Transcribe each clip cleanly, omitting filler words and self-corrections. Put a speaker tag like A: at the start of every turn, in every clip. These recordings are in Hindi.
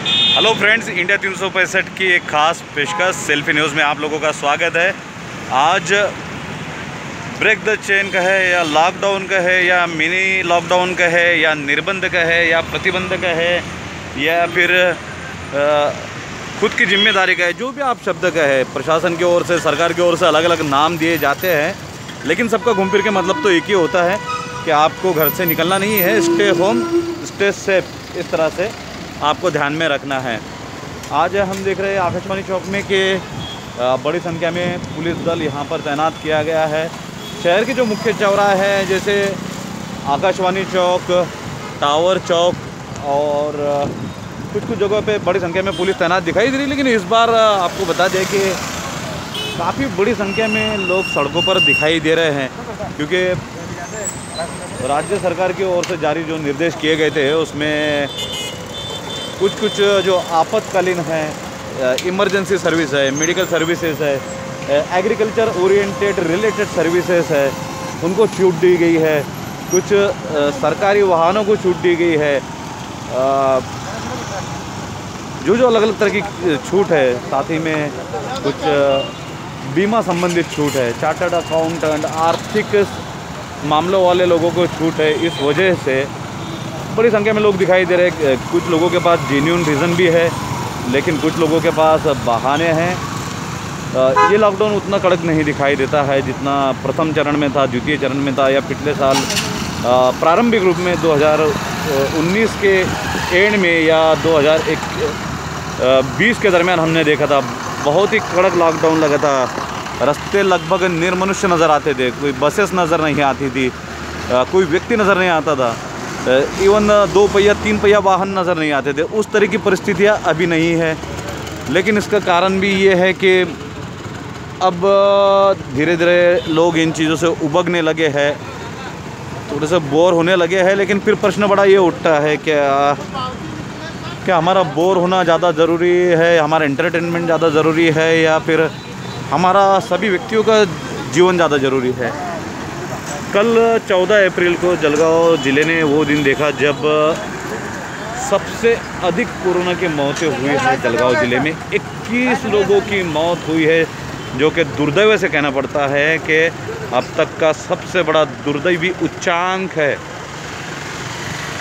A: हेलो फ्रेंड्स, इंडिया 365 की एक ख़ास पेशकश सेल्फी न्यूज़ में आप लोगों का स्वागत है। आज ब्रेक द चेन का है या लॉकडाउन का है या मिनी लॉकडाउन का है या निर्बंध का है या प्रतिबंध का है या फिर खुद की जिम्मेदारी का है, जो भी आप शब्द का है, प्रशासन की ओर से, सरकार की ओर से अलग अलग नाम दिए जाते हैं, लेकिन सबका घूम फिर के मतलब तो एक ही होता है कि आपको घर से निकलना नहीं है। स्टे होम, स्टे सेफ, इस तरह से आपको ध्यान में रखना है। आज हम देख रहे हैं आकाशवाणी चौक में कि बड़ी संख्या में पुलिस दल यहाँ पर तैनात किया गया है। शहर के जो मुख्य चौराहे हैं, जैसे आकाशवाणी चौक, टावर चौक और कुछ जगहों पे बड़ी संख्या में पुलिस तैनात दिखाई दे रही है। लेकिन इस बार आपको बता दें कि काफ़ी बड़ी संख्या में लोग सड़कों पर दिखाई दे रहे हैं, क्योंकि राज्य सरकार की ओर से जारी जो निर्देश किए गए थे उसमें कुछ जो आपातकालीन है, इमरजेंसी सर्विस है, मेडिकल सर्विसेज है, एग्रीकल्चर ओरिएंटेड रिलेटेड सर्विसेज है, उनको छूट दी गई है। कुछ सरकारी वाहनों को छूट दी गई है। जो अलग अलग तरह की छूट है, साथ ही में कुछ बीमा संबंधित छूट है, चार्टर्ड अकाउंटेंट, आर्थिक मामलों वाले लोगों को छूट है। इस वजह से बड़ी संख्या में लोग दिखाई दे रहे हैं। कुछ लोगों के पास जेन्युइन रीज़न भी है, लेकिन कुछ लोगों के पास बहाने हैं। ये लॉकडाउन उतना कड़क नहीं दिखाई देता है जितना प्रथम चरण में था, द्वितीय चरण में था, या पिछले साल प्रारंभिक रूप में 2019 के एंड में या 2020 के दरमियान हमने देखा था। बहुत ही कड़क लॉकडाउन लगा था। रास्ते लगभग निर्मनुष्य नज़र आते थे, कोई बसेस नज़र नहीं आती थी, कोई व्यक्ति नज़र नहीं आता था, इवन 2 पहिया 3 पहिया वाहन नज़र नहीं आते थे। उस तरह की परिस्थितियाँ अभी नहीं है। लेकिन इसका कारण भी ये है कि अब धीरे धीरे लोग इन चीज़ों से उबगने लगे हैं, थोड़े से बोर होने लगे हैं। लेकिन फिर प्रश्न बड़ा ये उठता है कि क्या हमारा बोर होना ज़्यादा ज़रूरी है, हमारा एंटरटेनमेंट ज़्यादा ज़रूरी है, या फिर हमारा सभी व्यक्तियों का जीवन ज़्यादा ज़रूरी है। कल 14 अप्रैल को जलगांव ज़िले ने वो दिन देखा जब सबसे अधिक कोरोना की मौतें हुई है। जलगांव ज़िले में 21 लोगों की मौत हुई है, जो कि दुर्दैव से कहना पड़ता है कि अब तक का सबसे बड़ा दुर्दैवी उच्चांक है।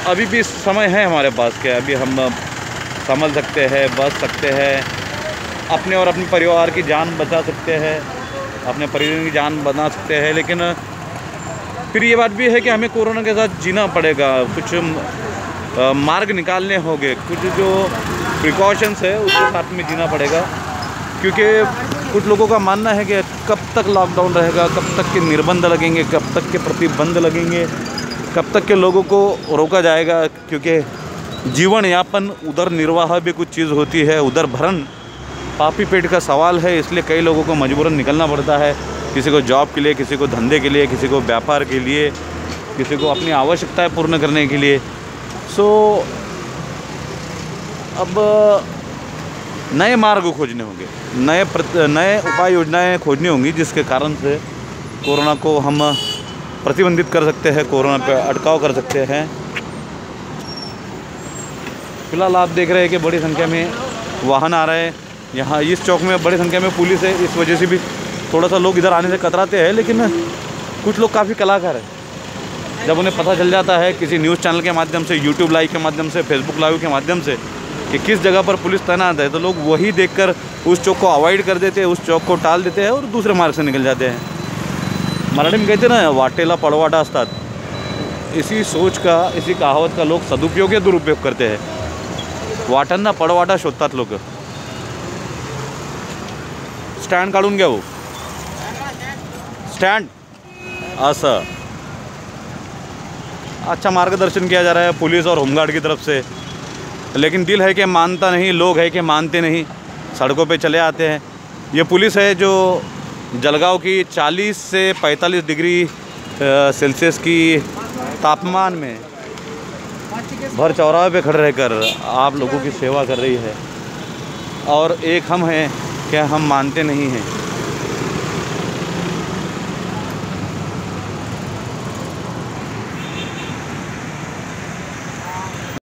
A: अभी भी समय है हमारे पास कि अभी हम संभल सकते हैं, बच सकते हैं, अपने और अपने परिवार की जान बचा सकते हैं, अपने परिवार की जान बना सकते हैं। लेकिन फिर ये बात भी है कि हमें कोरोना के साथ जीना पड़ेगा। कुछ मार्ग निकालने होंगे, कुछ जो प्रिकॉशंस है उसके साथ में जीना पड़ेगा, क्योंकि कुछ लोगों का मानना है कि कब तक लॉकडाउन रहेगा, कब तक के निर्बंध लगेंगे, कब तक के प्रतिबंध लगेंगे, कब तक के लोगों को रोका जाएगा। क्योंकि जीवन यापन, उधर निर्वाह भी कुछ चीज़ होती है, उधर भरण पापी पेट का सवाल है। इसलिए कई लोगों को मजबूरन निकलना पड़ता है, किसी को जॉब के लिए, किसी को धंधे के लिए, किसी को व्यापार के लिए, किसी को अपनी आवश्यकताएं पूर्ण करने के लिए। सो अब नए मार्ग खोजने होंगे, नए उपाय योजनाएं खोजनी होंगी, जिसके कारण से कोरोना को हम प्रतिबंधित कर सकते हैं, कोरोना पे अटकाव कर सकते हैं। फिलहाल आप देख रहे हैं कि बड़ी संख्या में वाहन आ रहे हैं। यहाँ इस चौक में बड़ी संख्या में पुलिस है, इस वजह से भी थोड़ा सा लोग इधर आने से कतराते हैं। लेकिन कुछ लोग काफ़ी कलाकार हैं, जब उन्हें पता चल जाता है किसी न्यूज़ चैनल के माध्यम से, यूट्यूब लाइव के माध्यम से, फेसबुक लाइव के माध्यम से कि किस जगह पर पुलिस तैनात है, तो लोग वही देखकर उस चौक को अवॉइड कर देते हैं, उस चौक को टाल देते हैं और दूसरे मार्ग से निकल जाते हैं। मराठी में कहते हैं ना, वाटेला पडवाटा असतात। इसी सोच का, इसी कहावत का लोग सदुपयोग या दुरुपयोग करते हैं। वाटांना पडवाटा शोधतात लोक। स्टँड काढून घ्या, वो स्टँड असं। अच्छा मार्गदर्शन किया जा रहा है पुलिस और होमगार्ड की तरफ से, लेकिन दिल है कि मानता नहीं, लोग है कि मानते नहीं, सड़कों पे चले आते हैं। ये पुलिस है जो जलगांव की 40 से 45 डिग्री सेल्सियस की तापमान में भर चौराहे पे खड़े रहकर आप लोगों की सेवा कर रही है। और एक हम हैं कि हम मानते नहीं हैं।